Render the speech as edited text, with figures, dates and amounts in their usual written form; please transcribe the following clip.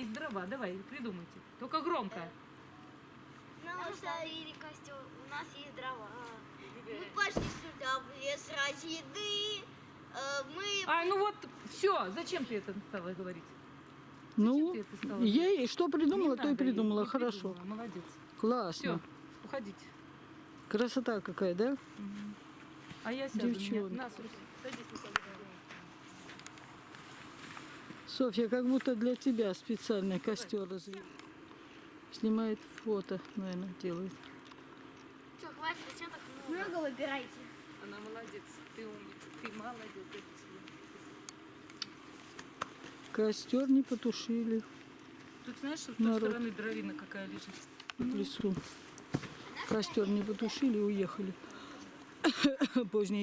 есть дрова. Давай, придумайте. Только громко. Нам установили костер, у нас есть дрова. Мы пошли сюда в лес ради еды. Мы... Ну вот, все. Зачем ты это стала говорить? Ну, ты это стала я и что придумала, Не то и надо, придумала. не Хорошо. придумала. Молодец. Классно. Все, уходите. Красота какая, да? А я сяду. Девчонка. На, Софья, садись на колено. Софья, как будто для тебя специальный костер развели. Снимает фото, наверное, делает. Все, хватит, зачем так много? Много выбирайте. Она молодец. Ты умница. Ты молодец. Костер не потушили Тут знаешь, что с той Народ. стороны дровина какая лежит? в лесу. Костер не потушили, уехали. Поздней